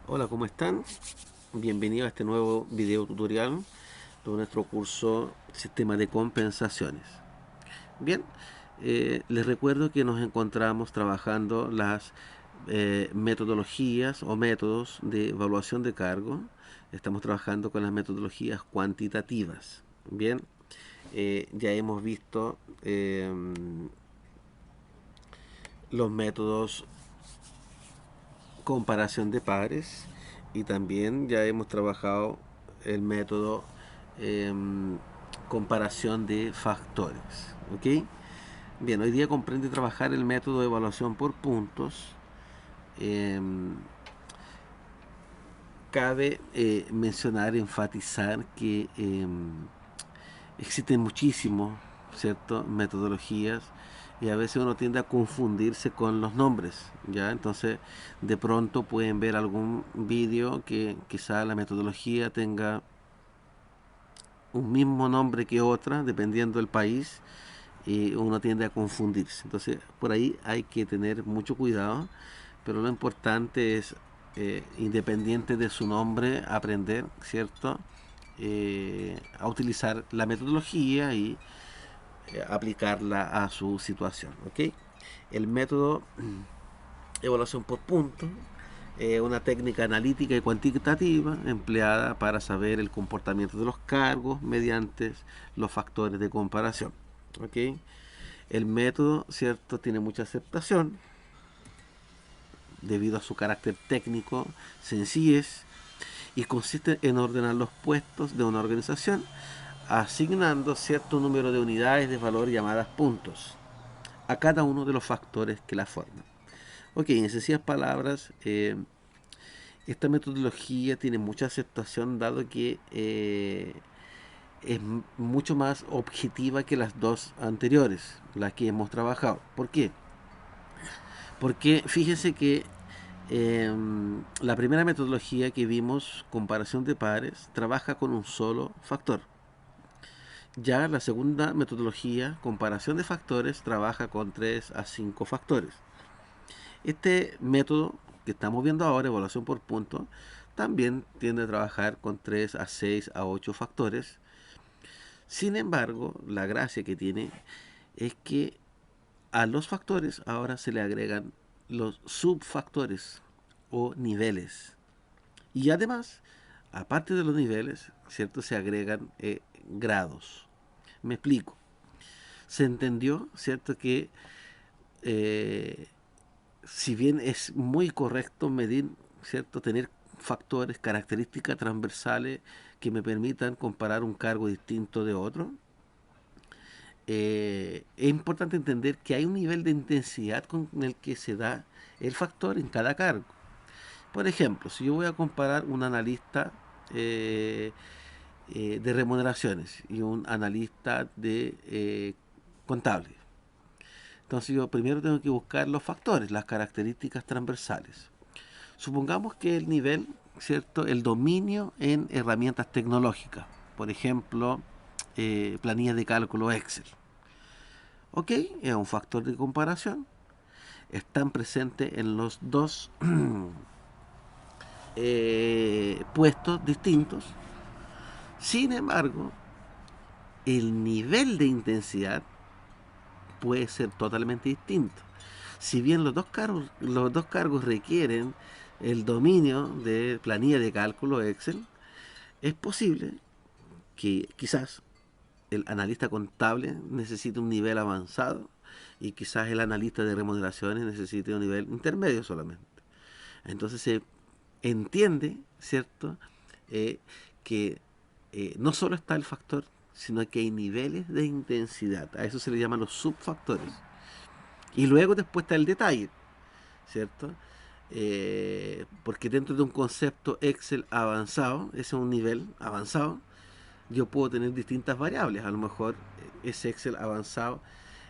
Hola, ¿cómo están? Bienvenido a este nuevo video tutorial de nuestro curso Sistema de Compensaciones. Bien, les recuerdo que nos encontramos trabajando las metodologías o métodos de evaluación de cargo. Estamos trabajando con las metodologías cuantitativas. Bien, ya hemos visto los métodos comparación de pares y también ya hemos trabajado el método eh, comparación de factores. ¿Ok? Bien, hoy día comprende trabajar el método de evaluación por puntos. Eh, Cabe mencionar, enfatizar que existen muchísimos, ¿cierto?, metodologías y a veces uno tiende a confundirse con los nombres, ¿ya? Entonces, de pronto pueden ver algún vídeo que quizá la metodología tenga un mismo nombre que otra, dependiendo del país, y uno tiende a confundirse. Entonces, por ahí hay que tener mucho cuidado, pero lo importante es, independiente de su nombre, aprender, ¿cierto? A utilizar la metodología y aplicarla a su situación. ¿Ok? El método evaluación por puntos es una técnica analítica y cuantitativa empleada para saber el comportamiento de los cargos mediante los factores de comparación. ¿Ok? El método, ¿cierto?, tiene mucha aceptación debido a su carácter técnico, sencillez, y consiste en ordenar los puestos de una organización asignando cierto número de unidades de valor llamadas puntos a cada uno de los factores que la forman. Ok, en sencillas palabras, esta metodología tiene mucha aceptación dado que es mucho más objetiva que las dos anteriores, las que hemos trabajado. ¿Por qué? Porque fíjense que la primera metodología que vimos, comparación de pares, trabaja con un solo factor. Ya la segunda metodología, comparación de factores, trabaja con 3 a 5 factores. Este método que estamos viendo ahora, evaluación por puntos, también tiende a trabajar con 3 a 6 a 8 factores. Sin embargo, la gracia que tiene es que a los factores ahora se le agregan los subfactores o niveles. Y además, aparte de los niveles, ¿cierto? Se agregan grados. Me explico. Se entendió, ¿cierto? Que eh, si bien es muy correcto medir, ¿cierto? Tener factores, características transversales que me permitan comparar un cargo distinto de otro, es importante entender que hay un nivel de intensidad con el que se da el factor en cada cargo. Por ejemplo, si yo voy a comparar un analista de remuneraciones y un analista de contable, entonces yo primero tengo que buscar los factores, las características transversales. Supongamos que el nivel, ¿cierto? El dominio en herramientas tecnológicas, por ejemplo, planillas de cálculo Excel. Ok, es un factor de comparación. Están presentes en los dos puestos distintos. Sin embargo, el nivel de intensidad puede ser totalmente distinto. Si bien los dos cargos requieren el dominio de planilla de cálculo Excel, es posible que quizás el analista contable necesite un nivel avanzado y quizás el analista de remuneraciones necesite un nivel intermedio solamente. Entonces se entiende, ¿cierto? Eh, que no solo está el factor, sino que hay niveles de intensidad. A eso se le llaman los subfactores. Y luego después está el detalle, ¿cierto? Porque dentro de un concepto Excel avanzado, ese es un nivel avanzado, yo puedo tener distintas variables. A lo mejor ese Excel avanzado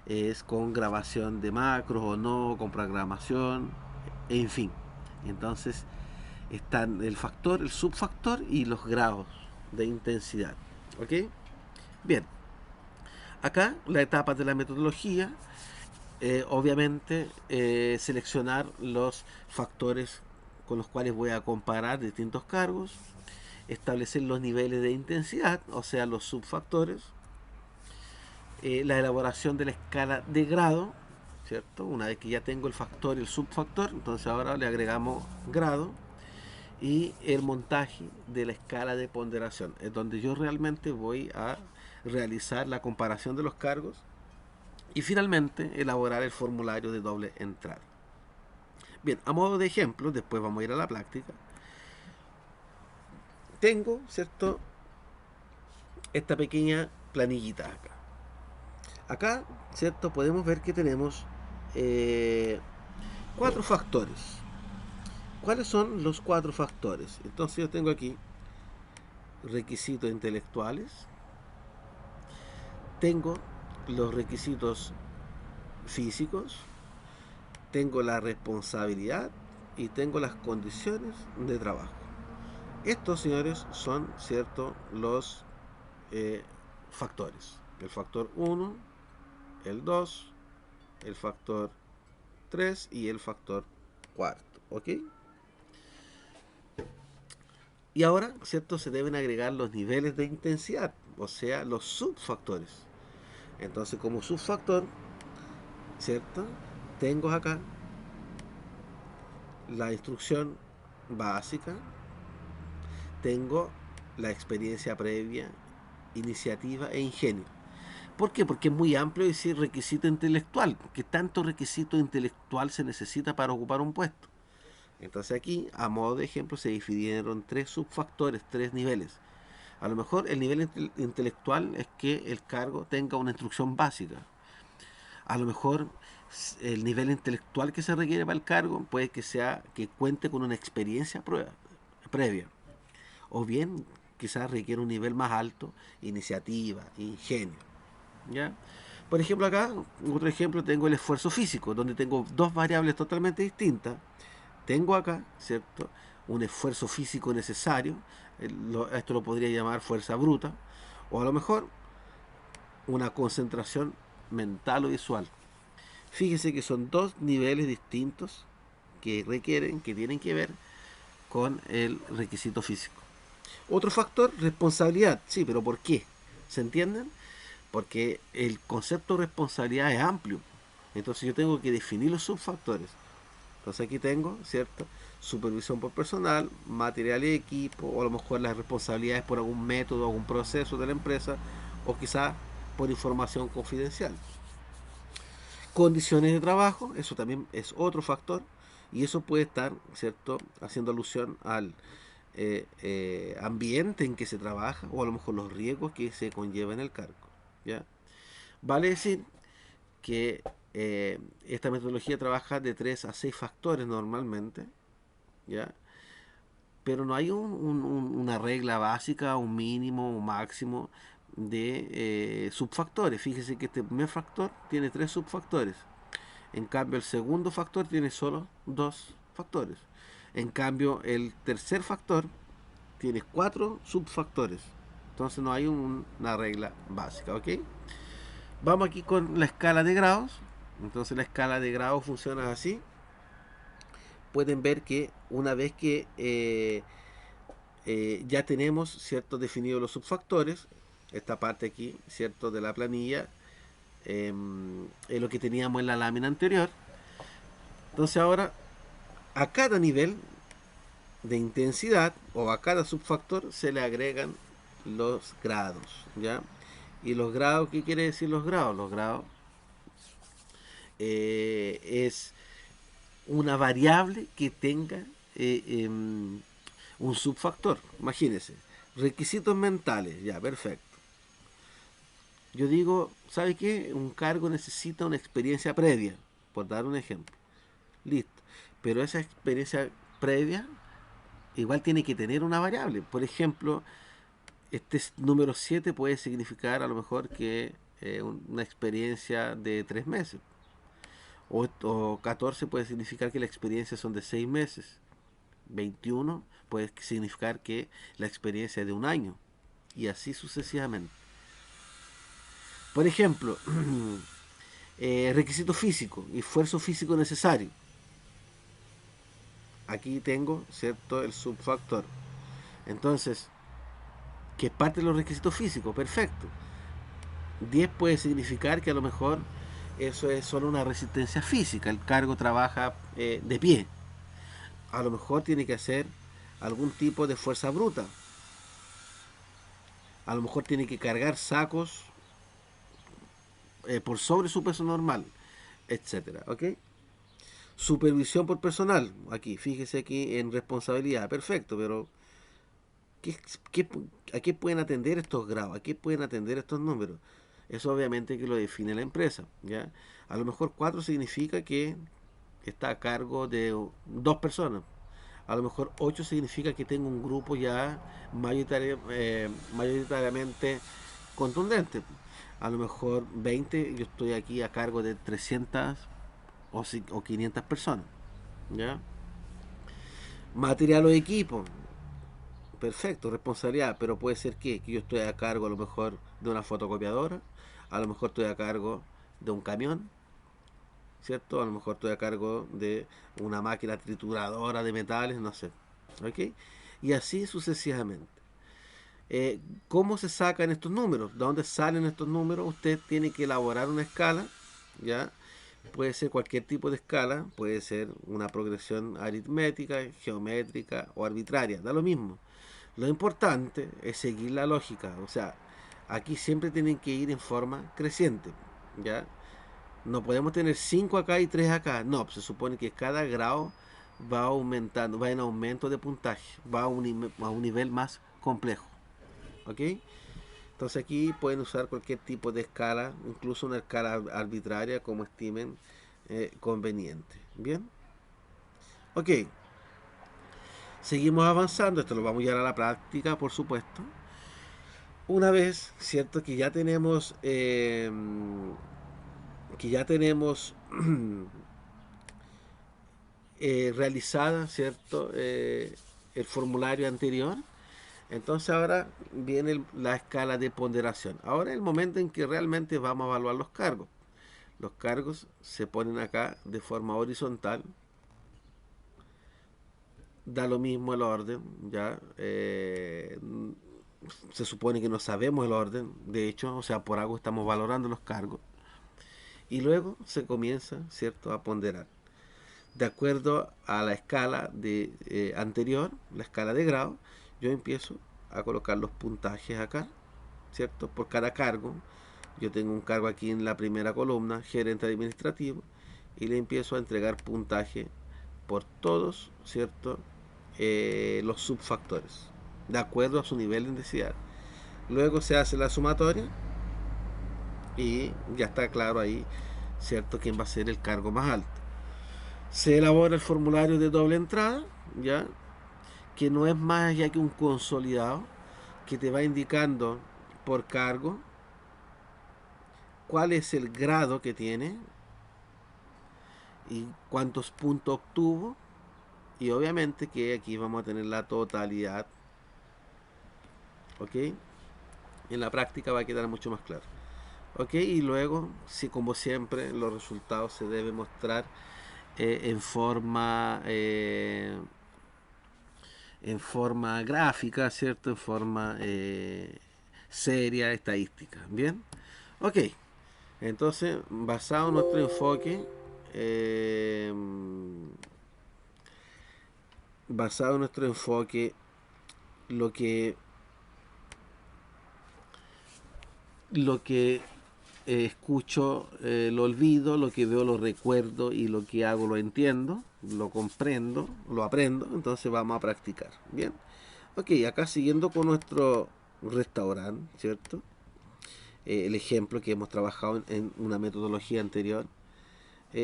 es con grabación de macros o no, con programación, en fin. Entonces están el factor, el subfactor y los grados de intensidad. ¿Ok? Bien, acá la etapa de la metodología, obviamente seleccionar los factores con los cuales voy a comparar distintos cargos, establecer los niveles de intensidad, o sea, los subfactores, la elaboración de la escala de grado, ¿cierto? Una vez que ya tengo el factor y el subfactor, entonces ahora le agregamos grado, y el montaje de la escala de ponderación, es donde yo realmente voy a realizar la comparación de los cargos y finalmente elaborar el formulario de doble entrada. Bien, a modo de ejemplo, después vamos a ir a la práctica. Tengo, ¿cierto?, esta pequeña planillita acá. Acá, ¿cierto?, podemos ver que tenemos 4 factores. ¿Cuáles son los 4 factores? Entonces yo tengo aquí requisitos intelectuales, tengo los requisitos físicos, tengo la responsabilidad y tengo las condiciones de trabajo. Estos, señores, son, ¿cierto?, los factores. El factor 1, el 2, el factor 3 y el factor 4. ¿Ok? Y ahora, ¿cierto?, se deben agregar los niveles de intensidad, o sea, los subfactores. Entonces, como subfactor, ¿cierto?, tengo acá la instrucción básica, tengo la experiencia previa, iniciativa e ingenio. ¿Por qué? Porque es muy amplio decir requisito intelectual, porque tanto requisito intelectual se necesita para ocupar un puesto. Entonces aquí, a modo de ejemplo, se definieron 3 subfactores, 3 niveles. A lo mejor el nivel intelectual es que el cargo tenga una instrucción básica. A lo mejor el nivel intelectual que se requiere para el cargo puede que sea que cuente con una experiencia previa. O bien quizás requiere un nivel más alto, iniciativa, ingenio. ¿Ya? Por ejemplo acá, otro ejemplo, tengo el esfuerzo físico, donde tengo 2 variables totalmente distintas. Tengo acá, ¿cierto?, un esfuerzo físico necesario, esto lo podría llamar fuerza bruta, o a lo mejor una concentración mental o visual. Fíjese que son 2 niveles distintos que requieren, que tienen que ver con el requisito físico. Otro factor, responsabilidad. Sí, pero ¿por qué? ¿Se entienden? Porque el concepto de responsabilidad es amplio. Entonces yo tengo que definir los subfactores. Entonces aquí tengo, ¿cierto?, supervisión por personal, material y equipo, o a lo mejor las responsabilidades por algún método, algún proceso de la empresa, o quizás por información confidencial. Condiciones de trabajo, eso también es otro factor, y eso puede estar, ¿cierto?, haciendo alusión al ambiente en que se trabaja, o a lo mejor los riesgos que se conllevan en el cargo. ¿Ya? Vale decir que esta metodología trabaja de 3 a 6 factores normalmente, ¿ya? Pero no hay una regla básica, un mínimo, un máximo de subfactores. Fíjese que este primer factor tiene 3 subfactores. En cambio, el segundo factor tiene solo 2 factores. En cambio, el tercer factor tiene 4 subfactores. Entonces no hay una regla básica, ¿ok? Vamos aquí con la escala de grados. Entonces la escala de grados funciona así. Pueden ver que una vez que ya tenemos, ¿cierto?, definidos los subfactores, esta parte aquí, ¿cierto?, de la planilla, es lo que teníamos en la lámina anterior. Entonces ahora, a cada nivel de intensidad o a cada subfactor se le agregan los grados, ¿ya? Y los grados, ¿qué quiere decir los grados? Los grados es una variable que tenga un subfactor. Imagínense, requisitos mentales, ya, perfecto. Yo digo, ¿sabe qué? Un cargo necesita una experiencia previa, por dar un ejemplo. Listo. Pero esa experiencia previa igual tiene que tener una variable. Por ejemplo, este número 7 puede significar a lo mejor que una experiencia de 3 meses. O 14 puede significar que la experiencia son de 6 meses. 21 puede significar que la experiencia es de un año. Y así sucesivamente. Por ejemplo, requisito físico, esfuerzo físico necesario. aquí tengo, ¿cierto?, el subfactor. Entonces, que es parte de los requisitos físicos, perfecto. 10 puede significar que a lo mejor eso es solo una resistencia física, el cargo trabaja de pie. A lo mejor tiene que hacer algún tipo de fuerza bruta. A lo mejor tiene que cargar sacos por sobre su peso normal, etcétera, ¿ok? Supervisión por personal, aquí, fíjese aquí en responsabilidad, perfecto, pero ¿qué, qué, ¿a qué pueden atender estos grados? ¿A qué pueden atender estos números? Eso obviamente que lo define la empresa, ¿ya? A lo mejor 4 significa que está a cargo de 2 personas. A lo mejor 8 significa que tengo un grupo ya mayoritariamente contundente. A lo mejor 20 yo estoy aquí a cargo de 300 o 500 personas. ¿Ya? Material o equipo. Perfecto, responsabilidad, pero puede ser que yo estoy a cargo a lo mejor de una fotocopiadora, a lo mejor estoy a cargo de un camión, ¿cierto? A lo mejor estoy a cargo de una máquina trituradora de metales, no sé. ¿Ok? Y así sucesivamente. ¿Cómo se sacan estos números? ¿De dónde salen estos números? Usted tiene que elaborar una escala, ¿ya? Puede ser cualquier tipo de escala, puede ser una progresión aritmética, geométrica o arbitraria, da lo mismo. Lo importante es seguir la lógica, o sea, aquí siempre tienen que ir en forma creciente, ¿ya? No podemos tener 5 acá y 3 acá, no, se supone que cada grado va aumentando, va en aumento de puntaje, va a un nivel más complejo, ¿ok? Entonces aquí pueden usar cualquier tipo de escala, incluso una escala arbitraria como estimen conveniente. Bien, ok, seguimos avanzando, esto lo vamos a llevar a la práctica, por supuesto. Una vez, cierto, que ya tenemos realizada, cierto, el formulario anterior. Entonces ahora viene la escala de ponderación. Ahora es el momento en que realmente vamos a evaluar los cargos. Los cargos se ponen acá de forma horizontal. Da lo mismo el orden, ¿ya? Se supone que no sabemos el orden, de hecho, o sea, por algo estamos valorando los cargos. Y luego se comienza, ¿cierto?, a ponderar. De acuerdo a la escala anterior, la escala de grado, yo empiezo a colocar los puntajes acá, ¿cierto? Por cada cargo. Yo tengo un cargo aquí en la primera columna, gerente administrativo, y le empiezo a entregar puntaje por todos, ¿cierto? Los subfactores, de acuerdo a su nivel de necesidad. Luego se hace la sumatoria y ya está claro ahí, ¿cierto?, quién va a ser el cargo más alto. Se elabora el formulario de doble entrada, ¿ya? Que no es más ya que un consolidado que te va indicando por cargo cuál es el grado que tiene y cuántos puntos obtuvo, y obviamente que aquí vamos a tener la totalidad, ¿ok? En la práctica va a quedar mucho más claro, ¿ok? Y luego, si como siempre, los resultados se deben mostrar en forma gráfica, ¿cierto? En forma seria, estadística. ¿Bien? Ok. Entonces, basado en nuestro enfoque, eh, basado en nuestro enfoque, lo que, lo que escucho lo olvido, lo que veo lo recuerdo y lo que hago lo entiendo, lo comprendo, lo aprendo, entonces vamos a practicar. Bien. Ok, acá siguiendo con nuestro restaurante, ¿cierto? El ejemplo que hemos trabajado en una metodología anterior,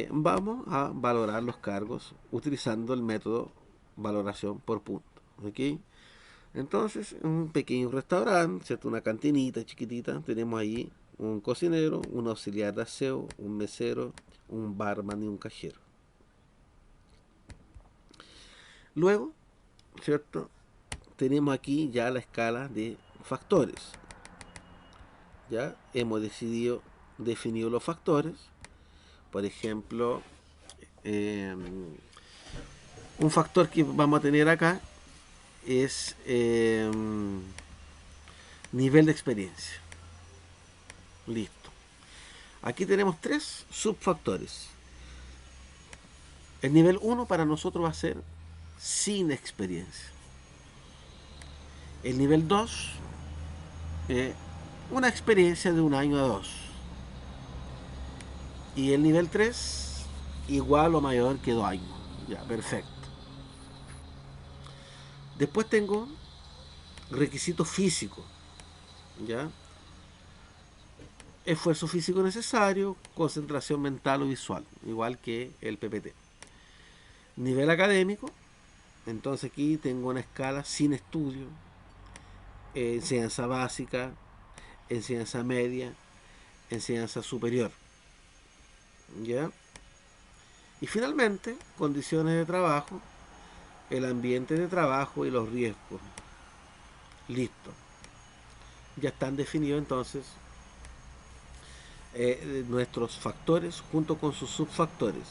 vamos a valorar los cargos utilizando el método valoración por punto. ¿Ok? Entonces, un pequeño restaurante, ¿cierto? Una cantinita chiquitita, tenemos ahí un cocinero, un auxiliar de aseo, un mesero, un barman y un cajero. Luego, ¿cierto? Tenemos aquí ya la escala de factores. Ya hemos definido los factores. Por ejemplo, eh, Un factor que vamos a tener acá es nivel de experiencia. Listo. Aquí tenemos tres subfactores. El nivel 1 para nosotros va a ser sin experiencia. El nivel 2, una experiencia de 1 año a 2. Y el nivel 3, igual o mayor que 2 años. Ya, perfecto. Después tengo requisito físico. ¿Ya? Esfuerzo físico necesario, concentración mental o visual, igual que el PPT. Nivel académico, entonces aquí tengo una escala sin estudio, enseñanza básica, enseñanza media, enseñanza superior. ¿Ya? Y finalmente, condiciones de trabajo, el ambiente de trabajo y los riesgos. Listo. Ya están definidos entonces nuestros factores junto con sus subfactores.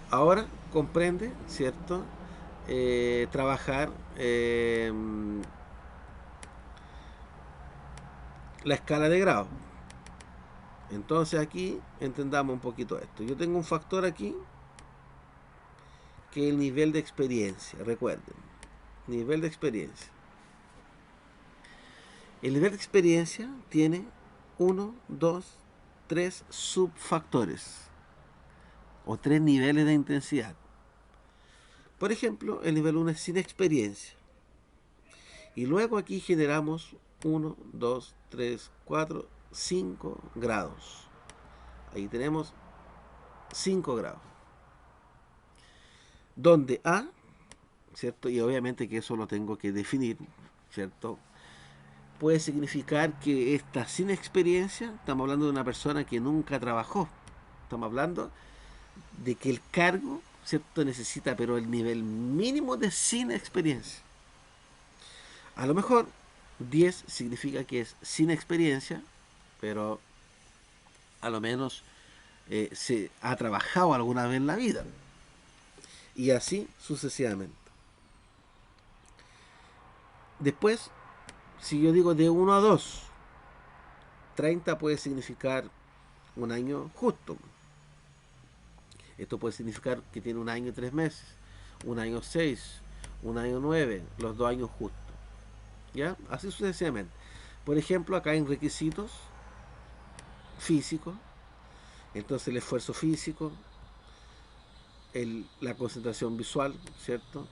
Ahora comprende, ¿cierto? Trabajar la escala de grado. Entonces aquí entendamos un poquito esto. Yo tengo un factor aquí que es el nivel de experiencia. Recuerden, nivel de experiencia. El nivel de experiencia tiene 1, 2, 3 subfactores o 3 niveles de intensidad. Por ejemplo, el nivel 1 es sin experiencia. Y luego aquí generamos 1, 2, 3, 4, 5 grados. Ahí tenemos 5 grados. Donde A, ¿cierto? Y obviamente que eso lo tengo que definir, ¿cierto? Puede significar que está sin experiencia, estamos hablando de una persona que nunca trabajó. Estamos hablando de que el cargo, ¿cierto? Necesita, pero el nivel mínimo de sin experiencia. A lo mejor 10 significa que es sin experiencia, pero a lo menos se ha trabajado alguna vez en la vida. Y así sucesivamente. Después, si yo digo de 1 a 2, 30 puede significar un año justo. Esto puede significar que tiene 1 año y 3 meses, 1 año 6, 1 año 9, los 2 años justos. ¿Ya? Así sucesivamente. Por ejemplo, acá en requisitos físicos, entonces el esfuerzo físico, la concentración visual, ¿cierto?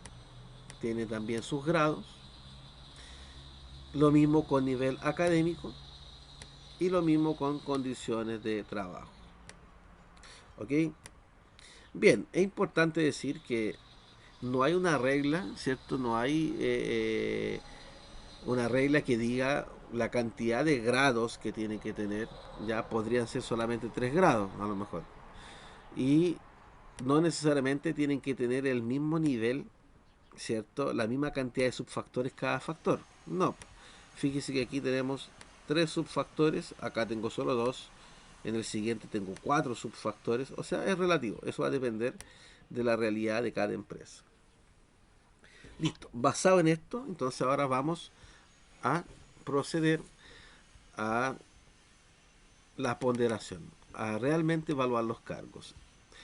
Tiene también sus grados. Lo mismo con nivel académico y lo mismo con condiciones de trabajo. ¿Ok? Bien, es importante decir que no hay una regla, ¿cierto? No hay una regla que diga la cantidad de grados que tiene que tener. Ya podrían ser solamente 3 grados, a lo mejor. Y no necesariamente tienen que tener el mismo nivel, ¿cierto? La misma cantidad de subfactores cada factor. No. Fíjese que aquí tenemos 3 subfactores, acá tengo solo 2, en el siguiente tengo 4 subfactores, o sea, es relativo, eso va a depender de la realidad de cada empresa. Listo, basado en esto, entonces ahora vamos a proceder a la ponderación, a realmente evaluar los cargos.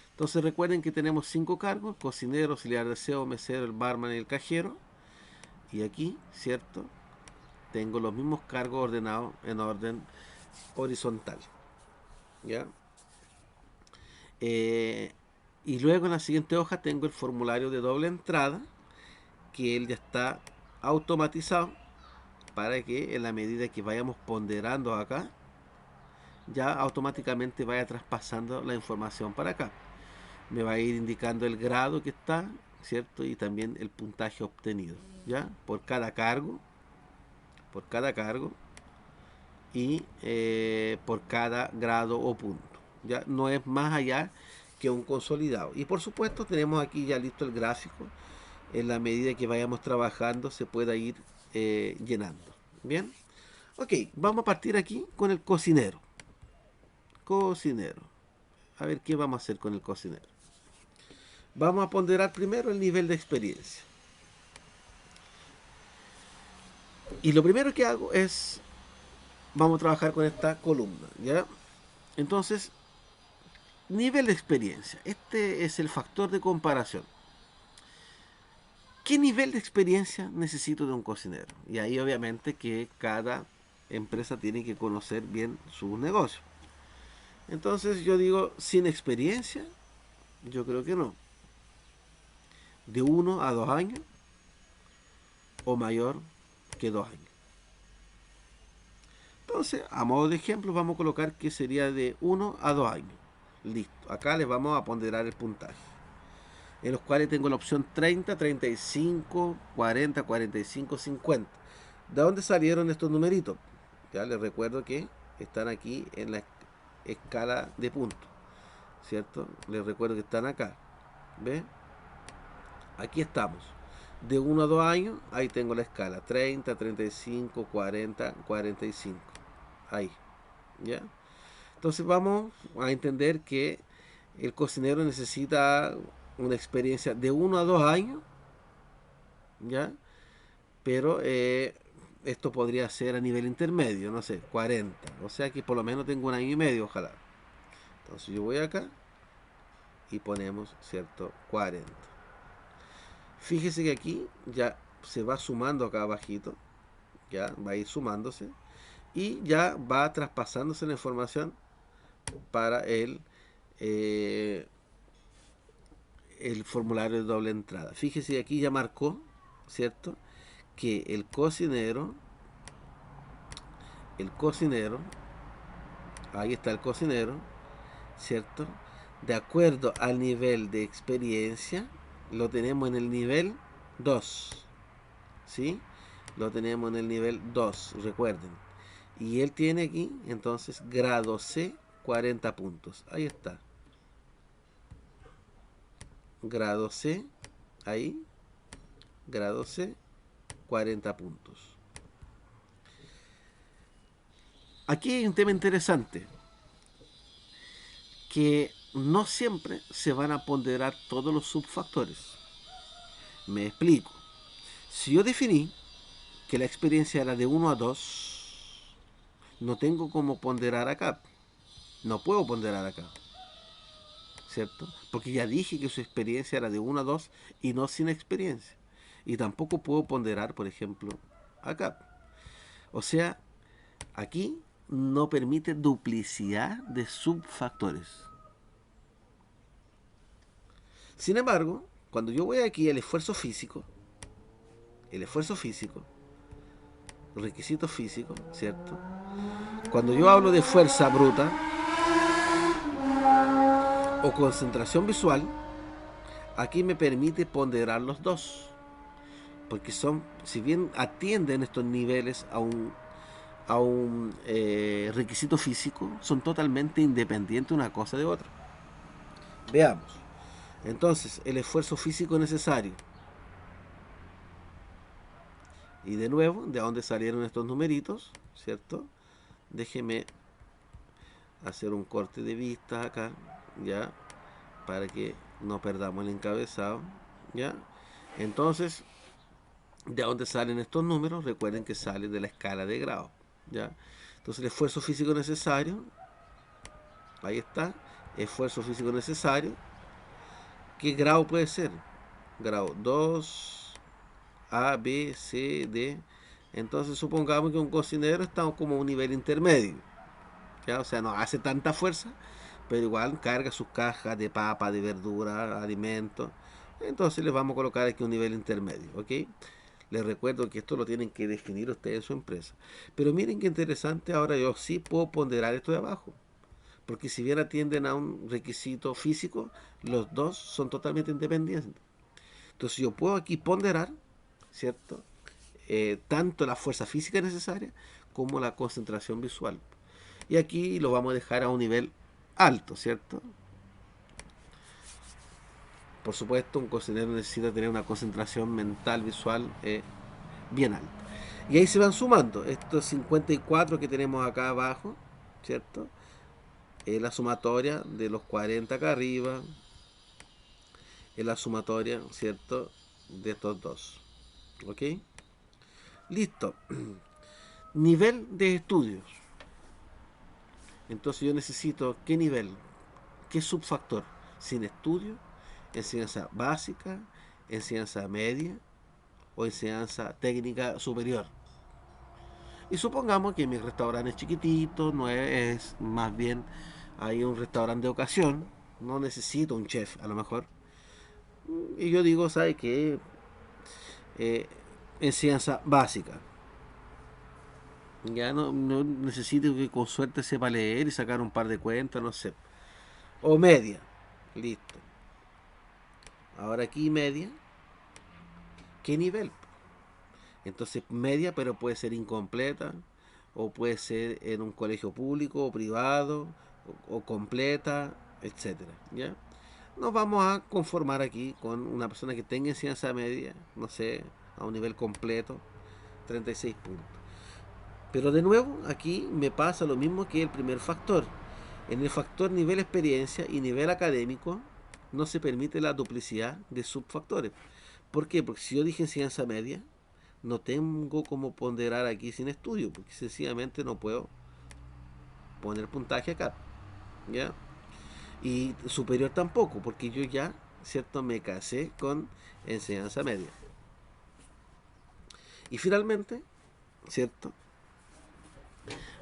Entonces recuerden que tenemos 5 cargos: cocinero, auxiliar de aseo, mesero, el barman y el cajero. Y aquí, ¿cierto? Tengo los mismos cargos ordenados en orden horizontal. ¿Ya? Y luego en la siguiente hoja tengo el formulario de doble entrada, que él ya está automatizado para que en la medida que vayamos ponderando acá, ya automáticamente vaya traspasando la información para acá. Me va a ir indicando el grado que está, ¿cierto? Y también el puntaje obtenido, ¿ya? Por cada cargo y por cada grado o punto. Ya no es más allá que un consolidado. Y por supuesto tenemos aquí ya listo el gráfico. En la medida que vayamos trabajando se pueda ir llenando. Bien. Ok, vamos a partir aquí con el cocinero. Cocinero. A ver qué vamos a hacer con el cocinero. Vamos a ponderar primero el nivel de experiencia. Y lo primero que hago es, vamos a trabajar con esta columna, ¿ya? Entonces, nivel de experiencia. Este es el factor de comparación. ¿Qué nivel de experiencia necesito de un cocinero? Y ahí obviamente que cada empresa tiene que conocer bien su negocio. Entonces yo digo, sin experiencia, yo creo que no. De 1 a 2 años o mayor que 2 años. Entonces, a modo de ejemplo, vamos a colocar que sería de 1 a 2 años. Listo. Acá les vamos a ponderar el puntaje. En los cuales tengo la opción 30, 35, 40, 45, 50. ¿De dónde salieron estos numeritos? Ya les recuerdo que están aquí en la escala de puntos, ¿cierto? Les recuerdo que están acá. ¿Ve? Aquí estamos. De 1 a 2 años, ahí tengo la escala. 30, 35, 40, 45. Ahí. ¿Ya? Entonces vamos a entender que el cocinero necesita una experiencia de 1 a 2 años, ¿ya? Pero esto podría ser a nivel intermedio, no sé, 40. O sea que por lo menos tengo 1 año y medio, ojalá. Entonces yo voy acá y ponemos, ¿cierto? 40. Fíjese que aquí ya se va sumando acá abajito, ya va a ir sumándose y ya va traspasándose la información para eh, el formulario de doble entrada. Fíjese que aquí ya marcó, ¿cierto? Que el cocinero, ahí está el cocinero, ¿cierto? De acuerdo al nivel de experiencia, lo tenemos en el nivel 2, ¿sí? Lo tenemos en el nivel 2, recuerden. Y él tiene aquí, entonces, grado C, 40 puntos. Ahí está. Grado C, ahí, grado C, 40 puntos. Aquí hay un tema interesante, que no siempre se van a ponderar todos los subfactores. Me explico. Si yo definí que la experiencia era de 1 a 2, no tengo cómo ponderar acá. No puedo ponderar acá, ¿cierto? Porque ya dije que su experiencia era de 1 a 2 y no sin experiencia. Y tampoco puedo ponderar, por ejemplo, acá. O sea, aquí no permite duplicidad de subfactores. Sin embargo, cuando yo voy aquí al esfuerzo físico, requisito físico, ¿cierto? Cuando yo hablo de fuerza bruta o concentración visual, aquí me permite ponderar los dos. Porque son, si bien atienden estos niveles a un requisito físico, son totalmente independientes una cosa de otra. Veamos. Entonces, el esfuerzo físico necesario. Y de nuevo, ¿de dónde salieron estos numeritos? ¿Cierto? Déjeme hacer un corte de vista acá, ¿ya? Para que no perdamos el encabezado, ¿ya? Entonces, ¿de dónde salen estos números? Recuerden que salen de la escala de grado, ¿ya? Entonces, el esfuerzo físico necesario, ahí está, esfuerzo físico necesario. ¿Qué grado puede ser? Grado 2, A, B, C, D. Entonces supongamos que un cocinero está como un nivel intermedio, ¿ya? O sea, no hace tanta fuerza, pero igual carga sus cajas de papa, de verdura, alimentos. Entonces les vamos a colocar aquí un nivel intermedio, ¿ok? Les recuerdo que esto lo tienen que definir ustedes en su empresa. Pero miren qué interesante, ahora yo sí puedo ponderar esto de abajo. Porque si bien atienden a un requisito físico, los dos son totalmente independientes. Entonces yo puedo aquí ponderar, ¿cierto? Tanto la fuerza física necesaria como la concentración visual. Y aquí lo vamos a dejar a un nivel alto, ¿cierto? Por supuesto, un cocinero necesita tener una concentración mental, visual bien alta. Y ahí se van sumando estos 54 que tenemos acá abajo, ¿cierto? La sumatoria de los 40 acá arriba es la sumatoria, ¿cierto?, de estos dos. ¿Ok? Listo. Nivel de estudios. Entonces yo necesito qué nivel, qué subfactor. Sin estudio, enseñanza básica, enseñanza media o enseñanza técnica superior. Y supongamos que mi restaurante es chiquitito, no es más bien hay un restaurante de ocasión, no necesito un chef a lo mejor. Y yo digo, ¿sabes qué? Enseñanza básica. Ya no necesito que con suerte sepa leer y sacar un par de cuentas, no sé. O media. Listo. Ahora aquí media. ¿Qué nivel? Entonces media, pero puede ser incompleta. O puede ser en un colegio público o privado. O completa, etcétera. ¿Ya? Nos vamos a conformar aquí con una persona que tenga enseñanza media. No sé, a un nivel completo. 36 puntos. Pero de nuevo, aquí me pasa lo mismo que el primer factor. En el factor nivel experiencia y nivel académico no se permite la duplicidad de subfactores. ¿Por qué? Porque si yo dije enseñanza media, no tengo como ponderar aquí sin estudio, porque sencillamente no puedo poner puntaje acá. ¿Ya? Y superior tampoco, porque yo ya, ¿cierto? Me casé con enseñanza media. Y finalmente, ¿cierto?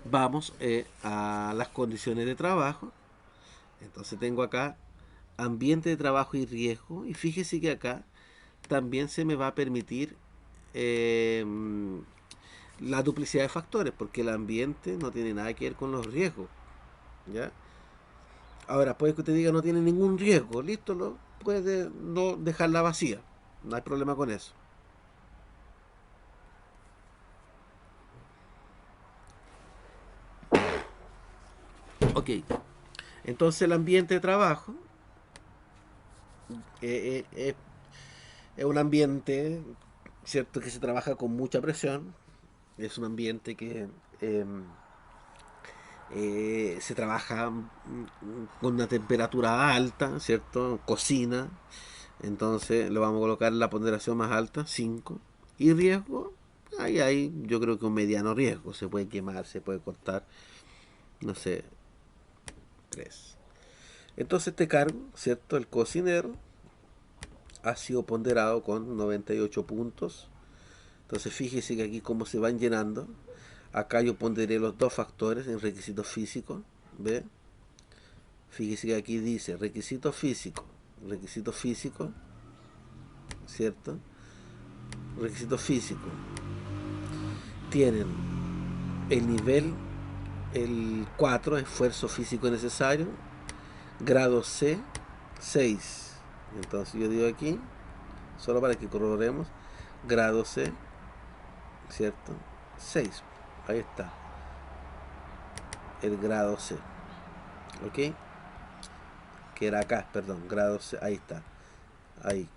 Vamos a las condiciones de trabajo. Entonces tengo acá ambiente de trabajo y riesgo. Y fíjese que acá también se me va a permitir eh, la duplicidad de factores, porque el ambiente no tiene nada que ver con los riesgos. ¿Ya? Ahora, puede que usted diga no tiene ningún riesgo. Listo, puede no dejarla vacía. No hay problema con eso. Ok. Entonces el ambiente de trabajo eh, eh, eh, es un ambiente, ¿cierto?, que se trabaja con mucha presión. Es un ambiente que eh, se trabaja con una temperatura alta, ¿cierto? Cocina. Entonces le vamos a colocar la ponderación más alta, 5. Y riesgo, ahí hay yo creo que un mediano riesgo. Se puede quemar, se puede cortar, no sé, 3. Entonces este cargo, ¿cierto? El cocinero ha sido ponderado con 98 puntos. Entonces fíjese que aquí cómo se van llenando. Acá yo pondré los dos factores en requisitos físicos. ¿Ve? Fíjese que aquí dice requisito físico, ¿cierto? Requisito físico. Tienen el nivel, el 4, esfuerzo físico necesario, grado C, 6. Entonces yo digo aquí, solo para que corroboremos, grado C, ¿cierto? 6. Ahí está, el grado C. ¿Ok? Que era acá, perdón, grado C, ahí está. Ahí,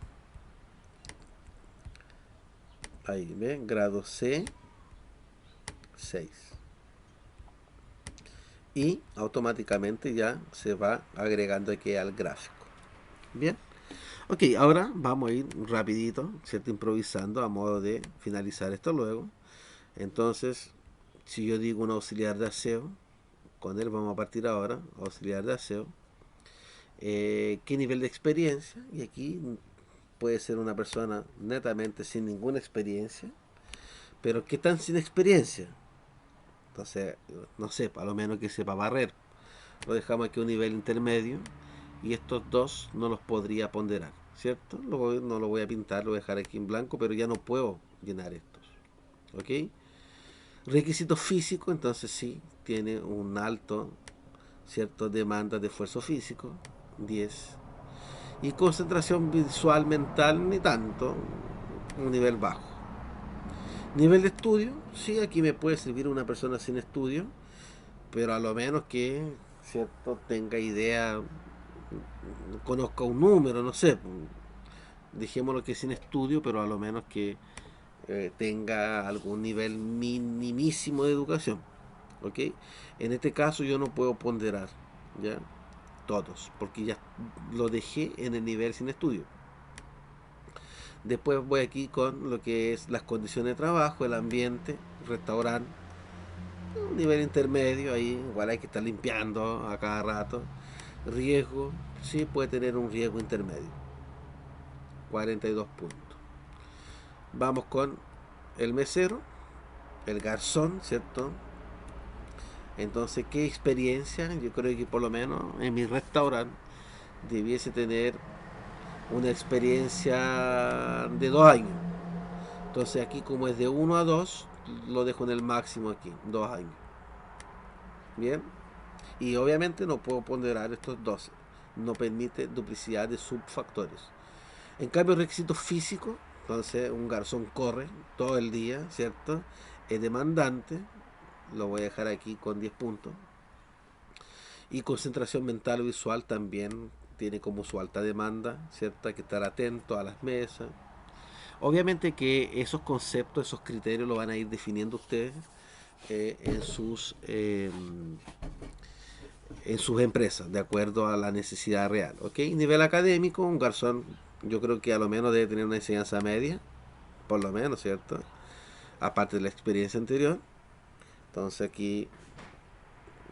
ahí, ¿ven? Grado C, 6. Y automáticamente ya se va agregando aquí al gráfico. Bien. Ok, ahora vamos a ir rapidito, ¿cierto? Improvisando a modo de finalizar esto luego. Entonces, si yo digo un auxiliar de aseo, con él vamos a partir ahora, auxiliar de aseo. ¿Qué nivel de experiencia? Y aquí puede ser una persona netamente sin ninguna experiencia, pero ¿qué tan sin experiencia? Entonces, no sé, a lo menos que sepa barrer. Lo dejamos aquí a un nivel intermedio y estos dos no los podría ponderar, ¿cierto? No lo voy a pintar, lo voy a dejar aquí en blanco, pero ya no puedo llenar estos. ¿Ok? Requisitos físicos, entonces sí, tiene un alto, ¿cierto? Demanda de esfuerzo físico, 10. Y concentración visual mental, ni tanto, un nivel bajo. Nivel de estudio, sí, aquí me puede servir una persona sin estudio, pero a lo menos que, ¿cierto?, tenga idea, conozca un número, no sé, dejémoslo que sin estudio, pero a lo menos que tenga algún nivel minimísimo de educación. ¿Ok? En este caso yo no puedo ponderar, ¿ya? Todos, porque ya lo dejé en el nivel sin estudio. Después voy aquí con lo que es las condiciones de trabajo, el ambiente, restaurante, un nivel intermedio, ahí igual hay que estar limpiando a cada rato. Riesgo, sí puede tener un riesgo intermedio, 42 puntos. Vamos con el mesero, el garzón, ¿cierto? Entonces, ¿qué experiencia? Yo creo que por lo menos en mi restaurante debiese tener una experiencia de 2 años. Entonces aquí como es de 1 a 2, lo dejo en el máximo aquí, 2 años. Bien. Y obviamente no puedo ponderar estos 12. No permite duplicidad de subfactores. En cambio, requisitos físicos, entonces un garzón corre todo el día, ¿cierto? Es demandante, lo voy a dejar aquí con 10 puntos. Y concentración mental o visual también tiene como su alta demanda, ¿cierto? Hay que estar atento a las mesas. Obviamente que esos conceptos, esos criterios lo van a ir definiendo ustedes en sus empresas, de acuerdo a la necesidad real. ¿Ok? Nivel académico, un garzón yo creo que a lo menos debe tener una enseñanza media, por lo menos, ¿cierto? Aparte de la experiencia anterior. Entonces aquí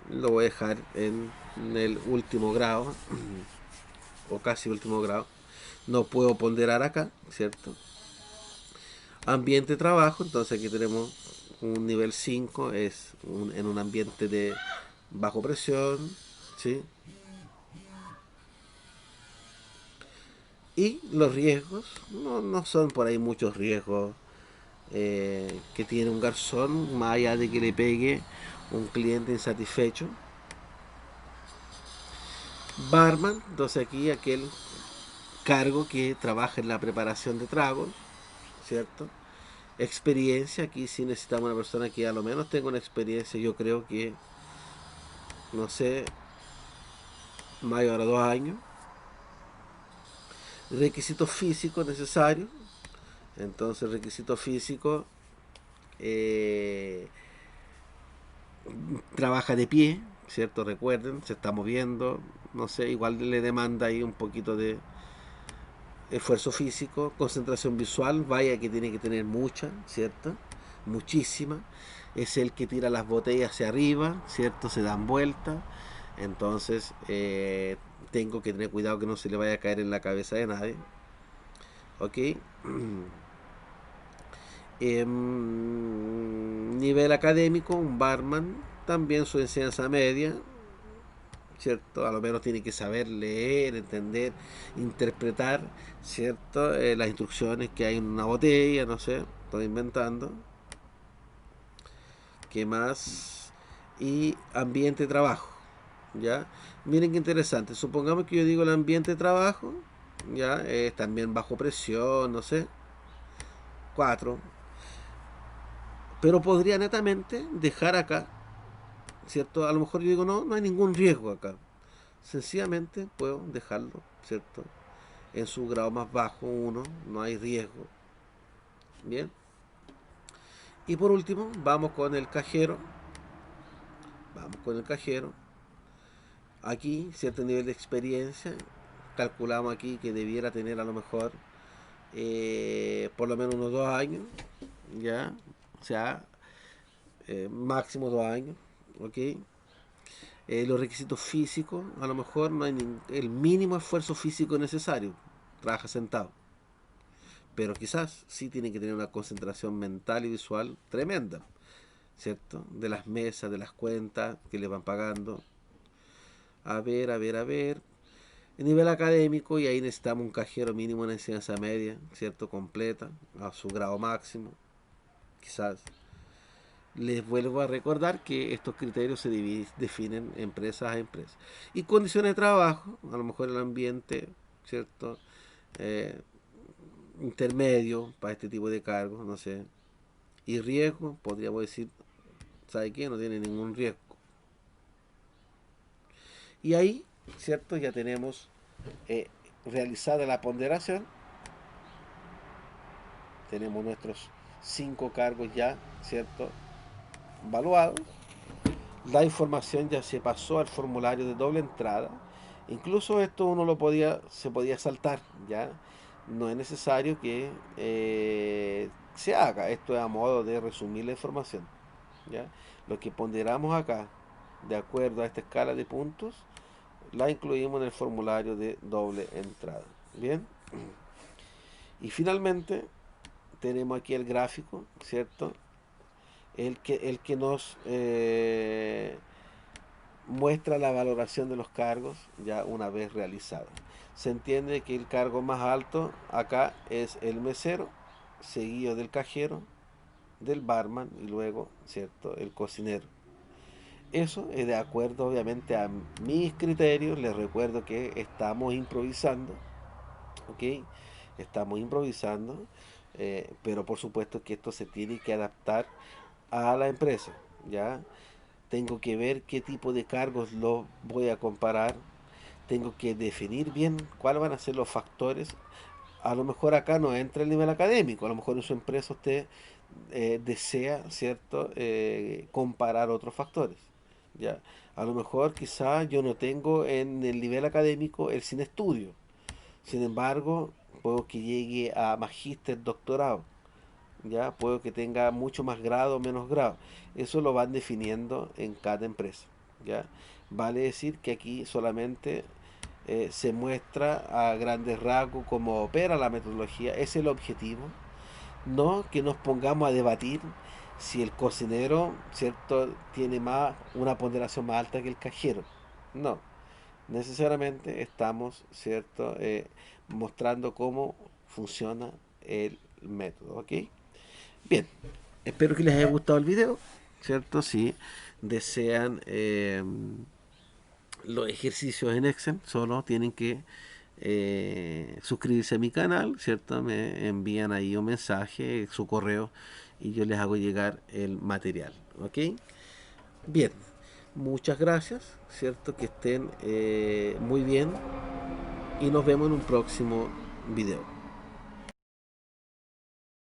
lo voy a dejar en el último grado, o casi último grado. No puedo ponderar acá, ¿cierto? Ambiente de trabajo, entonces aquí tenemos un nivel 5, es en un ambiente de bajo presión, ¿sí? Y los riesgos, no son por ahí muchos riesgos que tiene un garzón, más allá de que le pegue un cliente insatisfecho. Barman, entonces aquí aquel cargo que trabaja en la preparación de tragos, ¿cierto? Experiencia, aquí sí necesitamos una persona que a lo menos tenga una experiencia, yo creo que, no sé, mayor a 2 años. Requisitos físicos necesarios, entonces requisito físico, eh, trabaja de pie, ¿cierto? Recuerden, se está moviendo, no sé, igual le demanda ahí un poquito de esfuerzo físico, concentración visual, vaya que tiene que tener mucha, ¿cierto? Muchísima. Es el que tira las botellas hacia arriba, ¿cierto? Se dan vueltas. Entonces, tengo que tener cuidado que no se le vaya a caer en la cabeza de nadie. ¿Ok? Nivel académico, un barman, también su enseñanza media, ¿cierto? A lo menos tiene que saber leer, entender, interpretar, ¿cierto? Las instrucciones que hay en una botella, no sé, estoy inventando. ¿Qué más? Y ambiente de trabajo, ¿ya? Miren qué interesante, supongamos que yo digo el ambiente de trabajo, ¿ya? Es también bajo presión, no sé, 4. Pero podría netamente dejar acá, ¿cierto? A lo mejor yo digo, no hay ningún riesgo acá. Sencillamente puedo dejarlo, ¿cierto? En su grado más bajo, 1, no hay riesgo. Bien. Y por último, vamos con el cajero. Vamos con el cajero. Aquí, cierto nivel de experiencia. Calculamos aquí que debiera tener a lo mejor por lo menos unos 2 años. ¿Ya? O sea, máximo 2 años. ¿Ok? Los requisitos físicos, a lo mejor no hay el mínimo esfuerzo físico necesario. Trabaja sentado. Pero quizás sí tiene que tener una concentración mental y visual tremenda, ¿cierto? De las mesas, de las cuentas que le van pagando. A ver, a ver, a ver. El nivel académico, y ahí necesitamos un cajero mínimo en enseñanza media, ¿cierto? Completa, a su grado máximo, quizás. Les vuelvo a recordar que estos criterios se definen empresas a empresas. Y condiciones de trabajo, a lo mejor el ambiente, ¿cierto? Eh, Intermedio para este tipo de cargos, no sé. Y riesgo, podríamos decir, ¿sabe qué? No tiene ningún riesgo. Y ahí, ¿cierto? Ya tenemos realizada la ponderación. Tenemos nuestros 5 cargos ya, ¿cierto? Evaluados. La información ya se pasó al formulario de doble entrada. Incluso esto uno se podía saltar, ¿ya? no es necesario que se haga. Esto es a modo de resumir la información, ¿ya? Lo que ponderamos acá, de acuerdo a esta escala de puntos, la incluimos en el formulario de doble entrada. Bien. Y finalmente tenemos aquí el gráfico, ¿cierto? El que nos muestra la valoración de los cargos ya una vez realizado. Se entiende que el cargo más alto acá es el mesero, seguido del cajero, del barman y luego, ¿cierto?, el cocinero. Eso es de acuerdo obviamente a mis criterios. Les recuerdo que estamos improvisando, ¿ok? Estamos improvisando, pero por supuesto que esto se tiene que adaptar a la empresa, ¿ya? Tengo que ver qué tipo de cargos los voy a comparar, tengo que definir bien cuáles van a ser los factores. A lo mejor acá no entra el nivel académico, a lo mejor en su empresa usted desea, ¿cierto?, comparar otros factores. ¿Ya? A lo mejor quizá yo no tengo en el nivel académico el sin estudio, sin embargo, puedo que llegue a magíster, doctorado, ya puedo que tenga mucho más grado o menos grado. Eso lo van definiendo en cada empresa, ya. Vale decir que aquí solamente se muestra a grandes rasgos cómo opera la metodología, es el objetivo, no que nos pongamos a debatir si el cocinero, cierto, tiene más una ponderación más alta que el cajero. No, necesariamente estamos, cierto, mostrando cómo funciona el método, ¿ok? Bien, espero que les haya gustado el video, ¿cierto? Si desean los ejercicios en Excel, solo tienen que suscribirse a mi canal, ¿cierto? Me envían ahí un mensaje, su correo, y yo les hago llegar el material, ¿ok? Bien, muchas gracias, ¿cierto? Que estén muy bien y nos vemos en un próximo video.